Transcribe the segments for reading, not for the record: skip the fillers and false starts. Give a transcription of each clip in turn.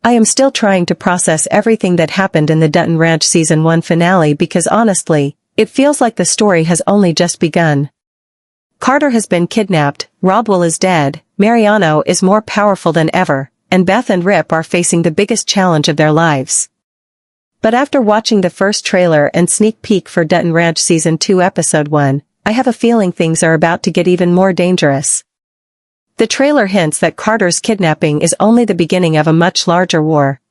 I am still trying to process everything that happened in the Dutton Ranch Season 1 finale because honestly, it feels like the story has only just begun. Carter has been kidnapped, Will is dead, Mariano is more powerful than ever, and Beth and Rip are facing the biggest challenge of their lives. But after watching the first trailer and sneak peek for Dutton Ranch Season 2 Episode 1, I have a feeling things are about to get even more dangerous. The trailer hints that Carter's kidnapping is only the beginning of a much larger war.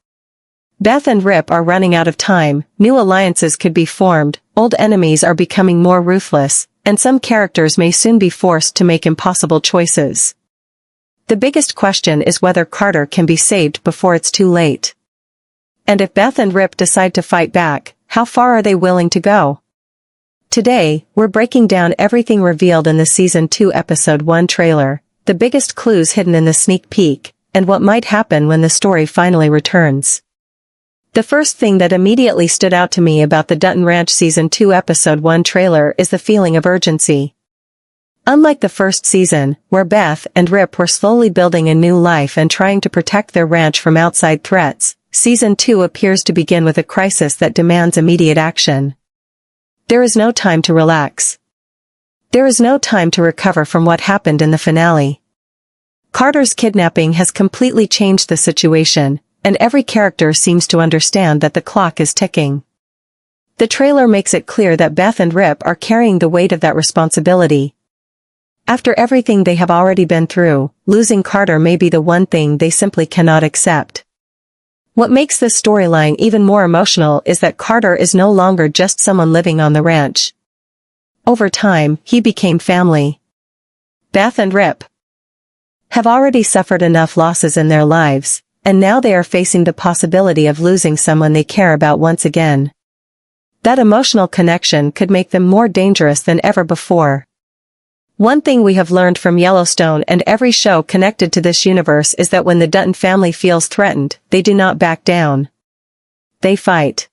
Beth and Rip are running out of time, new alliances could be formed, old enemies are becoming more ruthless, and some characters may soon be forced to make impossible choices. The biggest question is whether Carter can be saved before it's too late. And if Beth and Rip decide to fight back, how far are they willing to go? Today, we're breaking down everything revealed in the Season 2 Episode 1 trailer, the biggest clues hidden in the sneak peek, and what might happen when the story finally returns. The first thing that immediately stood out to me about the Dutton Ranch Season 2 Episode 1 trailer is the feeling of urgency. Unlike the first season, where Beth and Rip were slowly building a new life and trying to protect their ranch from outside threats, Season 2 appears to begin with a crisis that demands immediate action. There is no time to relax. There is no time to recover from what happened in the finale. Carter's kidnapping has completely changed the situation, and every character seems to understand that the clock is ticking. The trailer makes it clear that Beth and Rip are carrying the weight of that responsibility. After everything they have already been through, losing Carter may be the one thing they simply cannot accept. What makes this storyline even more emotional is that Carter is no longer just someone living on the ranch. Over time, he became family. Beth and Rip have already suffered enough losses in their lives, and now they are facing the possibility of losing someone they care about once again. That emotional connection could make them more dangerous than ever before. One thing we have learned from Yellowstone and every show connected to this universe is that when the Dutton family feels threatened, they do not back down. They fight.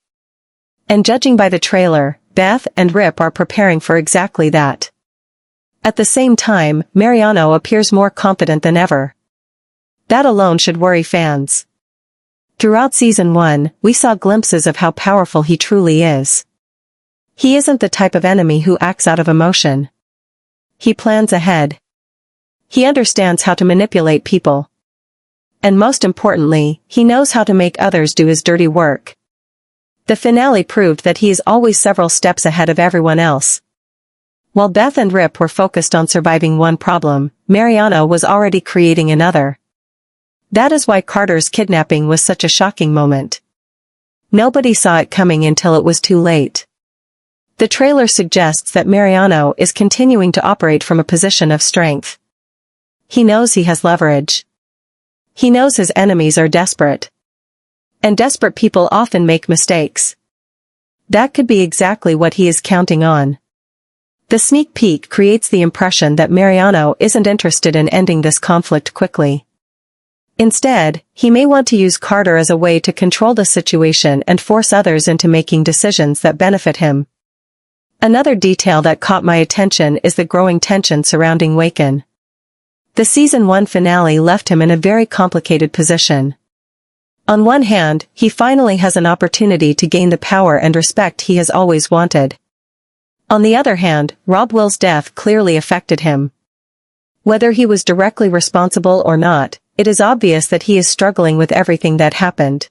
And judging by the trailer, Beth and Rip are preparing for exactly that. At the same time, Mariano appears more confident than ever. That alone should worry fans. Throughout Season 1, we saw glimpses of how powerful he truly is. He isn't the type of enemy who acts out of emotion. He plans ahead. He understands how to manipulate people. And most importantly, he knows how to make others do his dirty work. The finale proved that he is always several steps ahead of everyone else. While Beth and Rip were focused on surviving one problem, Mariano was already creating another. That is why Carter's kidnapping was such a shocking moment. Nobody saw it coming until it was too late. The trailer suggests that Mariano is continuing to operate from a position of strength. He knows he has leverage. He knows his enemies are desperate. And desperate people often make mistakes. That could be exactly what he is counting on. The sneak peek creates the impression that Mariano isn't interested in ending this conflict quickly. Instead, he may want to use Carter as a way to control the situation and force others into making decisions that benefit him. Another detail that caught my attention is the growing tension surrounding Waqen. The Season 1 finale left him in a very complicated position. On one hand, he finally has an opportunity to gain the power and respect he has always wanted. On the other hand, Will's death clearly affected him. Whether he was directly responsible or not, it is obvious that he is struggling with everything that happened.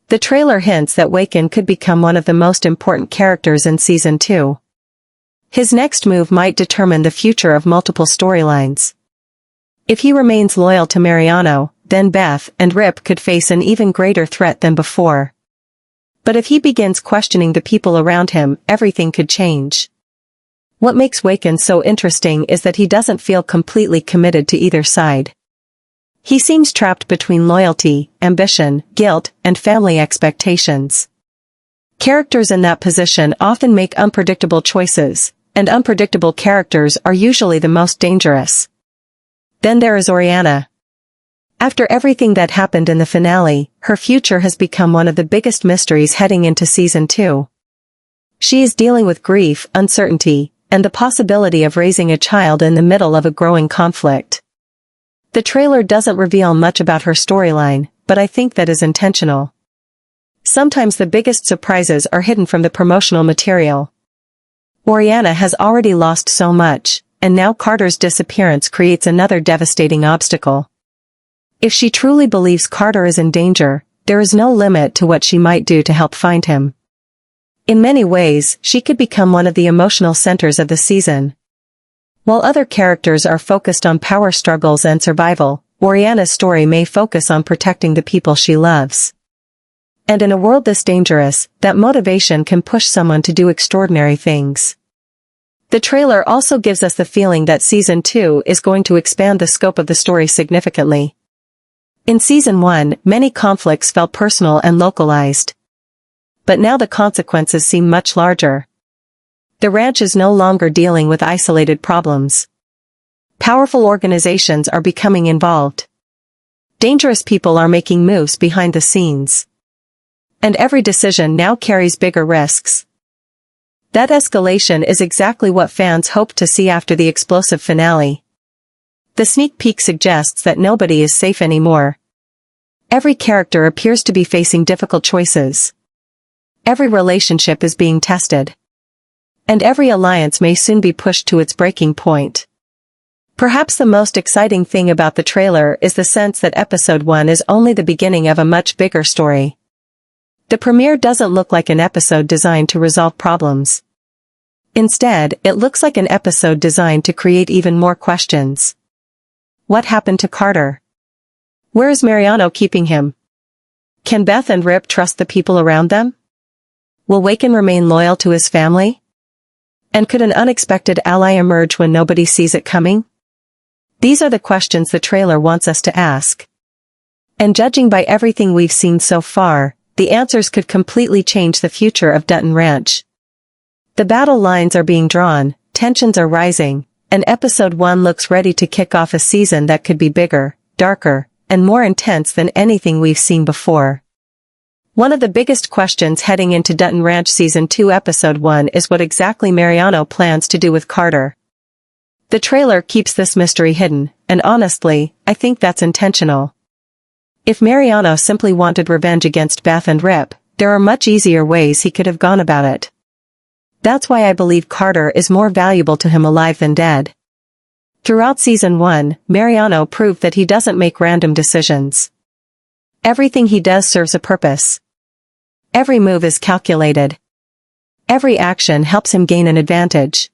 The trailer hints that Waqen could become one of the most important characters in Season 2. His next move might determine the future of multiple storylines. If he remains loyal to Mariano, then Beth and Rip could face an even greater threat than before. But if he begins questioning the people around him, everything could change. What makes Waqen so interesting is that he doesn't feel completely committed to either side. He seems trapped between loyalty, ambition, guilt, and family expectations. Characters in that position often make unpredictable choices, and unpredictable characters are usually the most dangerous. Then there is Oriana. After everything that happened in the finale, her future has become one of the biggest mysteries heading into Season 2. She is dealing with grief, uncertainty, and the possibility of raising a child in the middle of a growing conflict. The trailer doesn't reveal much about her storyline, but I think that is intentional. Sometimes the biggest surprises are hidden from the promotional material. Oriana has already lost so much, and now Carter's disappearance creates another devastating obstacle. If she truly believes Carter is in danger, there is no limit to what she might do to help find him. In many ways, she could become one of the emotional centers of the season. While other characters are focused on power struggles and survival, Oriana's story may focus on protecting the people she loves. And in a world this dangerous, that motivation can push someone to do extraordinary things. The trailer also gives us the feeling that Season 2 is going to expand the scope of the story significantly. In Season 1, many conflicts felt personal and localized. But now the consequences seem much larger. The ranch is no longer dealing with isolated problems. Powerful organizations are becoming involved. Dangerous people are making moves behind the scenes. And every decision now carries bigger risks. That escalation is exactly what fans hoped to see after the explosive finale. The sneak peek suggests that nobody is safe anymore. Every character appears to be facing difficult choices. Every relationship is being tested. And every alliance may soon be pushed to its breaking point. Perhaps the most exciting thing about the trailer is the sense that Episode 1 is only the beginning of a much bigger story. The premiere doesn't look like an episode designed to resolve problems. Instead, it looks like an episode designed to create even more questions. What happened to Carter? Where is Mariano keeping him? Can Beth and Rip trust the people around them? Will Waqen remain loyal to his family? And could an unexpected ally emerge when nobody sees it coming? These are the questions the trailer wants us to ask. And judging by everything we've seen so far, the answers could completely change the future of Dutton Ranch. The battle lines are being drawn, tensions are rising, and Episode 1 looks ready to kick off a season that could be bigger, darker, and more intense than anything we've seen before. One of the biggest questions heading into Dutton Ranch Season 2 Episode 1 is what exactly Mariano plans to do with Carter. The trailer keeps this mystery hidden, and honestly, I think that's intentional. If Mariano simply wanted revenge against Beth and Rip, there are much easier ways he could have gone about it. That's why I believe Carter is more valuable to him alive than dead. Throughout Season 1, Mariano proved that he doesn't make random decisions. Everything he does serves a purpose. Every move is calculated. Every action helps him gain an advantage.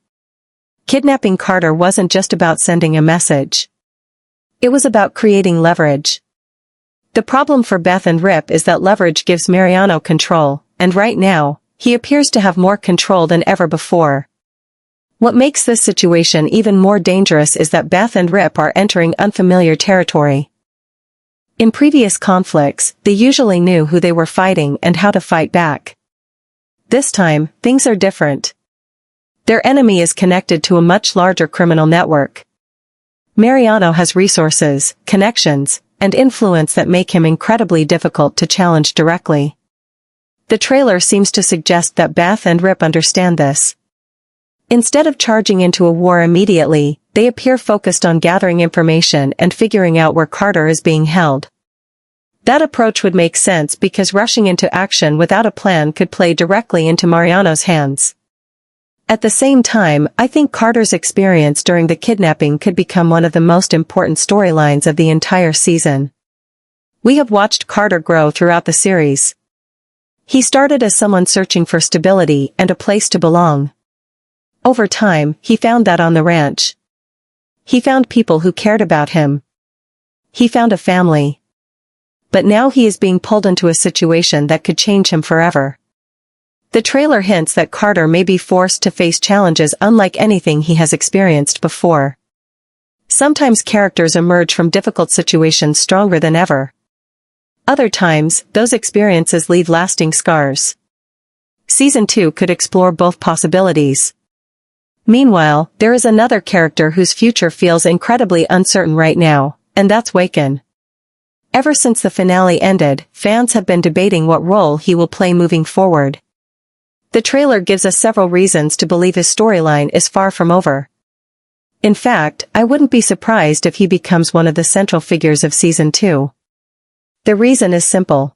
Kidnapping Carter wasn't just about sending a message. It was about creating leverage. The problem for Beth and Rip is that leverage gives Mariano control, and right now, he appears to have more control than ever before. What makes this situation even more dangerous is that Beth and Rip are entering unfamiliar territory. In previous conflicts, they usually knew who they were fighting and how to fight back. This time, things are different. Their enemy is connected to a much larger criminal network. Mariano has resources, connections, and influence that make him incredibly difficult to challenge directly. The trailer seems to suggest that Beth and Rip understand this. Instead of charging into a war immediately, they appear focused on gathering information and figuring out where Carter is being held. That approach would make sense because rushing into action without a plan could play directly into Mariano's hands. At the same time, I think Carter's experience during the kidnapping could become one of the most important storylines of the entire season. We have watched Carter grow throughout the series. He started as someone searching for stability and a place to belong. Over time, he found that on the ranch. He found people who cared about him. He found a family. But now he is being pulled into a situation that could change him forever. The trailer hints that Carter may be forced to face challenges unlike anything he has experienced before. Sometimes characters emerge from difficult situations stronger than ever. Other times, those experiences leave lasting scars. Season 2 could explore both possibilities. Meanwhile, there is another character whose future feels incredibly uncertain right now, and that's Waqen. Ever since the finale ended, fans have been debating what role he will play moving forward. The trailer gives us several reasons to believe his storyline is far from over. In fact, I wouldn't be surprised if he becomes one of the central figures of Season 2. The reason is simple.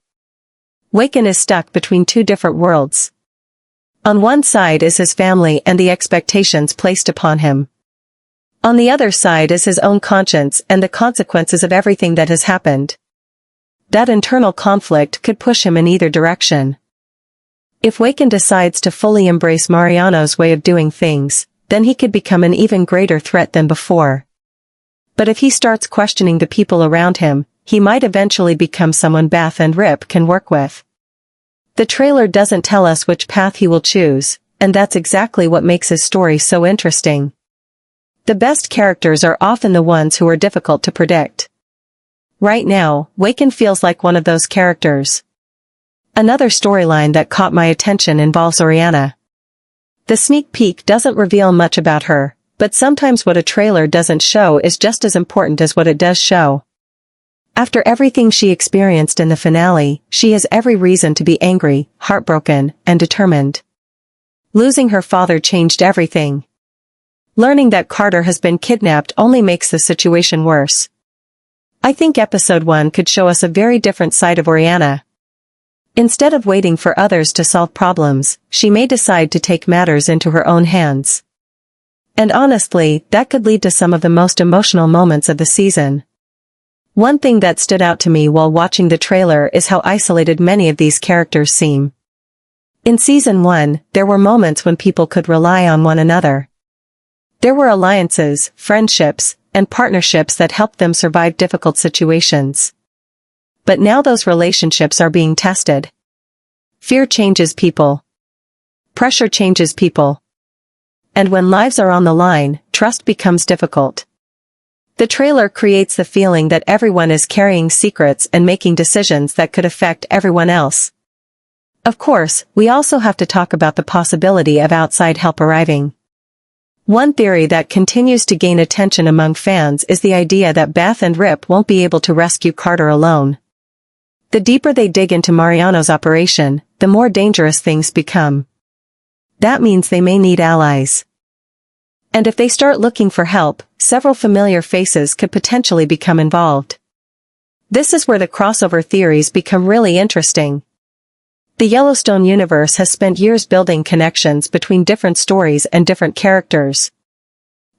Waqen is stuck between two different worlds. On one side is his family and the expectations placed upon him. On the other side is his own conscience and the consequences of everything that has happened. That internal conflict could push him in either direction. If Waqen decides to fully embrace Mariano's way of doing things, then he could become an even greater threat than before. But if he starts questioning the people around him, he might eventually become someone Beth and Rip can work with. The trailer doesn't tell us which path he will choose, and that's exactly what makes his story so interesting. The best characters are often the ones who are difficult to predict. Right now, Waqen feels like one of those characters. Another storyline that caught my attention involves Oriana. The sneak peek doesn't reveal much about her, but sometimes what a trailer doesn't show is just as important as what it does show. After everything she experienced in the finale, she has every reason to be angry, heartbroken, and determined. Losing her father changed everything. Learning that Carter has been kidnapped only makes the situation worse. I think episode 1 could show us a very different side of Oriana. Instead of waiting for others to solve problems, she may decide to take matters into her own hands. And honestly, that could lead to some of the most emotional moments of the season. One thing that stood out to me while watching the trailer is how isolated many of these characters seem. In season 1, there were moments when people could rely on one another. There were alliances, friendships, and partnerships that helped them survive difficult situations. But now those relationships are being tested. Fear changes people. Pressure changes people. And when lives are on the line, trust becomes difficult. The trailer creates the feeling that everyone is carrying secrets and making decisions that could affect everyone else. Of course, we also have to talk about the possibility of outside help arriving. One theory that continues to gain attention among fans is the idea that Beth and Rip won't be able to rescue Carter alone. The deeper they dig into Mariano's operation, the more dangerous things become. That means they may need allies. And if they start looking for help, several familiar faces could potentially become involved. This is where the crossover theories become really interesting. The Yellowstone universe has spent years building connections between different stories and different characters.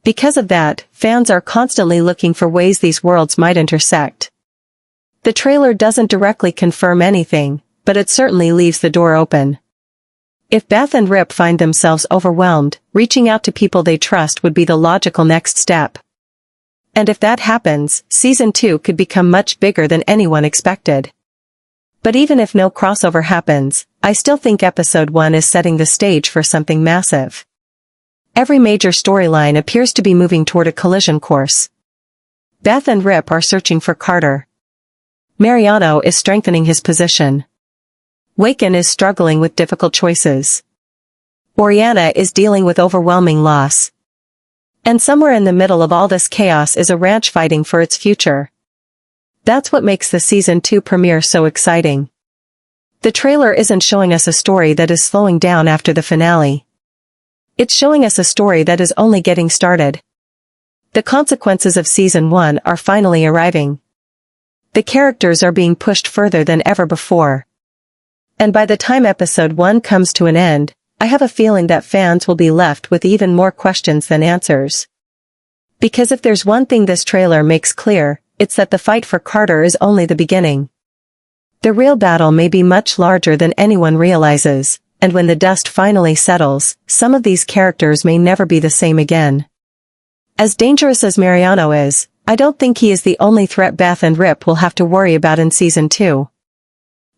Because of that, fans are constantly looking for ways these worlds might intersect. The trailer doesn't directly confirm anything, but it certainly leaves the door open. If Beth and Rip find themselves overwhelmed, reaching out to people they trust would be the logical next step. And if that happens, season 2 could become much bigger than anyone expected. But even if no crossover happens, I still think episode 1 is setting the stage for something massive. Every major storyline appears to be moving toward a collision course. Beth and Rip are searching for Carter. Mariano is strengthening his position. Waqen is struggling with difficult choices. Oriana is dealing with overwhelming loss. And somewhere in the middle of all this chaos is a ranch fighting for its future. That's what makes the season 2 premiere so exciting. The trailer isn't showing us a story that is slowing down after the finale. It's showing us a story that is only getting started. The consequences of season 1 are finally arriving. The characters are being pushed further than ever before. And by the time episode 1 comes to an end, I have a feeling that fans will be left with even more questions than answers. Because if there's one thing this trailer makes clear, it's that the fight for Carter is only the beginning. The real battle may be much larger than anyone realizes, and when the dust finally settles, some of these characters may never be the same again. As dangerous as Mariano is, I don't think he is the only threat Beth and Rip will have to worry about in season 2.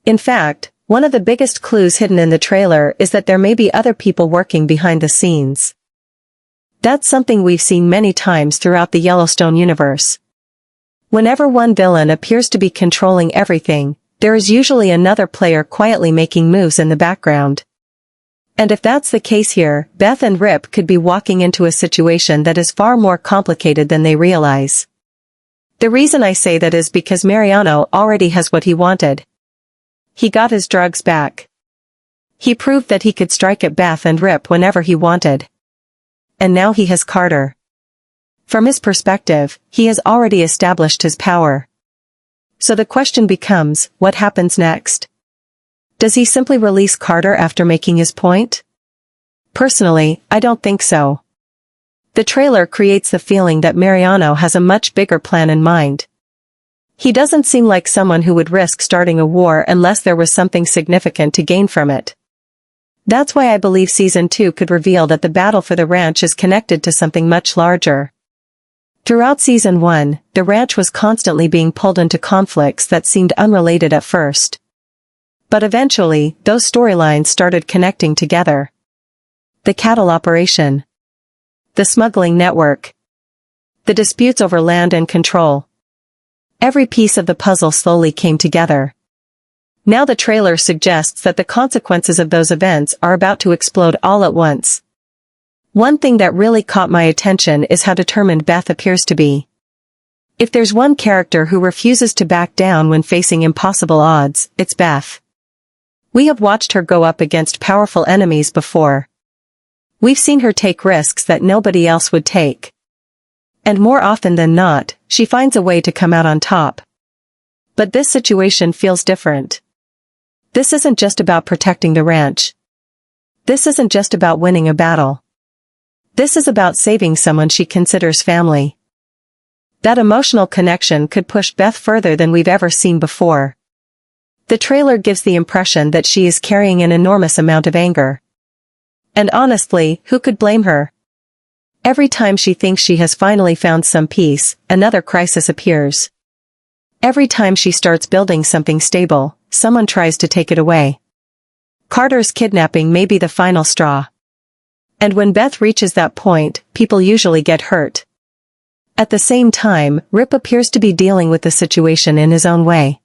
In fact, one of the biggest clues hidden in the trailer is that there may be other people working behind the scenes. That's something we've seen many times throughout the Yellowstone universe. Whenever one villain appears to be controlling everything, there is usually another player quietly making moves in the background. And if that's the case here, Beth and Rip could be walking into a situation that is far more complicated than they realize. The reason I say that is because Mariano already has what he wanted. He got his drugs back. He proved that he could strike at Beth and Rip whenever he wanted. And now he has Carter. From his perspective, he has already established his power. So the question becomes, what happens next? Does he simply release Carter after making his point? Personally, I don't think so. The trailer creates the feeling that Mariano has a much bigger plan in mind. He doesn't seem like someone who would risk starting a war unless there was something significant to gain from it. That's why I believe Season 2 could reveal that the battle for the ranch is connected to something much larger. Throughout Season 1, the ranch was constantly being pulled into conflicts that seemed unrelated at first. But eventually, those storylines started connecting together. The cattle operation. The smuggling network. The disputes over land and control. Every piece of the puzzle slowly came together. Now the trailer suggests that the consequences of those events are about to explode all at once. One thing that really caught my attention is how determined Beth appears to be. If there's one character who refuses to back down when facing impossible odds, it's Beth. We have watched her go up against powerful enemies before. We've seen her take risks that nobody else would take. And more often than not, she finds a way to come out on top. But this situation feels different. This isn't just about protecting the ranch. This isn't just about winning a battle. This is about saving someone she considers family. That emotional connection could push Beth further than we've ever seen before. The trailer gives the impression that she is carrying an enormous amount of anger. And honestly, who could blame her? Every time she thinks she has finally found some peace, another crisis appears. Every time she starts building something stable, someone tries to take it away. Carter's kidnapping may be the final straw. And when Beth reaches that point, people usually get hurt. At the same time, Rip appears to be dealing with the situation in his own way.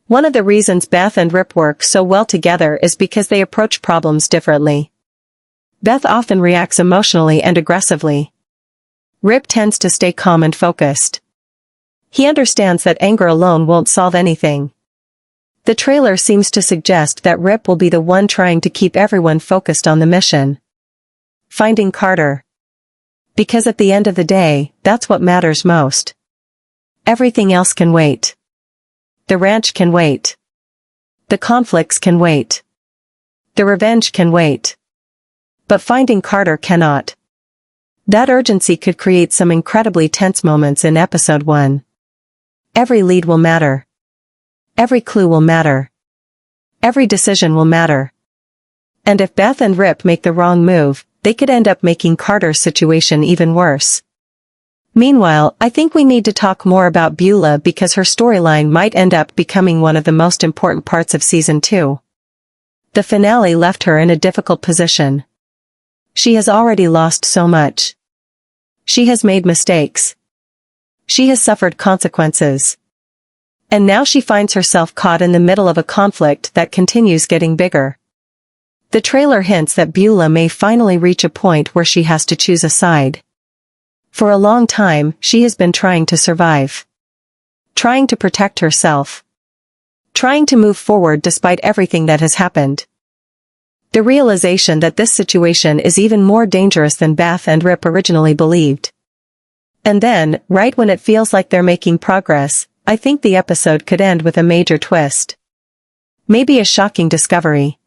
One of the reasons Beth and Rip work so well together is because they approach problems differently. Beth often reacts emotionally and aggressively. Rip tends to stay calm and focused. He understands that anger alone won't solve anything. The trailer seems to suggest that Rip will be the one trying to keep everyone focused on the mission. Finding Carter. Because at the end of the day, that's what matters most. Everything else can wait. The ranch can wait. The conflicts can wait. The revenge can wait. But finding Carter cannot. That urgency could create some incredibly tense moments in Episode 1. Every lead will matter. Every clue will matter. Every decision will matter. And if Beth and Rip make the wrong move, they could end up making Carter's situation even worse. Meanwhile, I think we need to talk more about Bula because her storyline might end up becoming one of the most important parts of Season 2. The finale left her in a difficult position. She has already lost so much. She has made mistakes. She has suffered consequences. And now she finds herself caught in the middle of a conflict that continues getting bigger. The trailer hints that Bula may finally reach a point where she has to choose a side. For a long time, she has been trying to survive. Trying to protect herself. Trying to move forward despite everything that has happened. The realization that this situation is even more dangerous than Beth and Rip originally believed. And then, right when it feels like they're making progress, I think the episode could end with a major twist. Maybe a shocking discovery.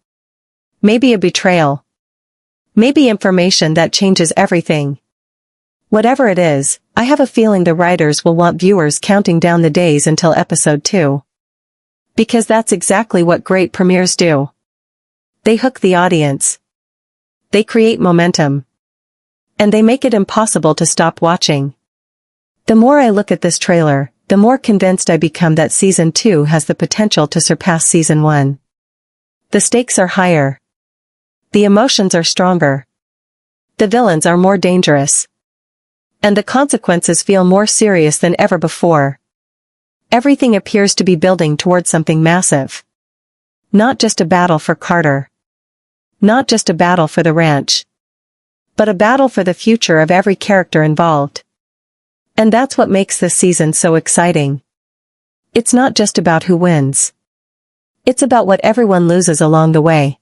Maybe a betrayal. Maybe information that changes everything. Whatever it is, I have a feeling the writers will want viewers counting down the days until Episode 2. Because that's exactly what great premieres do. They hook the audience. They create momentum. And they make it impossible to stop watching. The more I look at this trailer, the more convinced I become that Season 2 has the potential to surpass Season 1. The stakes are higher. The emotions are stronger. The villains are more dangerous. And the consequences feel more serious than ever before. Everything appears to be building towards something massive. Not just a battle for Carter. Not just a battle for the ranch. But a battle for the future of every character involved. And that's what makes this season so exciting. It's not just about who wins. It's about what everyone loses along the way.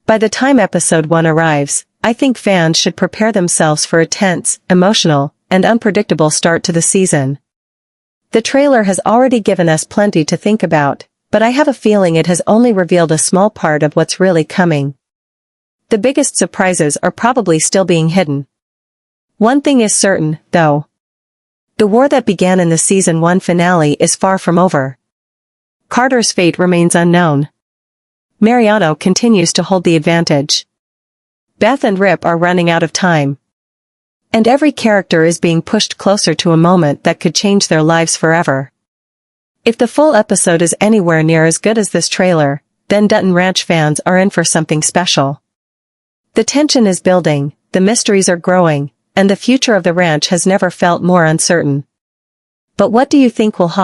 By the time Episode 1 arrives, I think fans should prepare themselves for a tense, emotional, and unpredictable start to the season. The trailer has already given us plenty to think about, but I have a feeling it has only revealed a small part of what's really coming. The biggest surprises are probably still being hidden. One thing is certain, though. The war that began in the Season 1 finale is far from over. Carter's fate remains unknown. Mariano continues to hold the advantage. Beth and Rip are running out of time. And every character is being pushed closer to a moment that could change their lives forever. If the full episode is anywhere near as good as this trailer, then Dutton Ranch fans are in for something special. The tension is building, the mysteries are growing, and the future of the ranch has never felt more uncertain. But what do you think will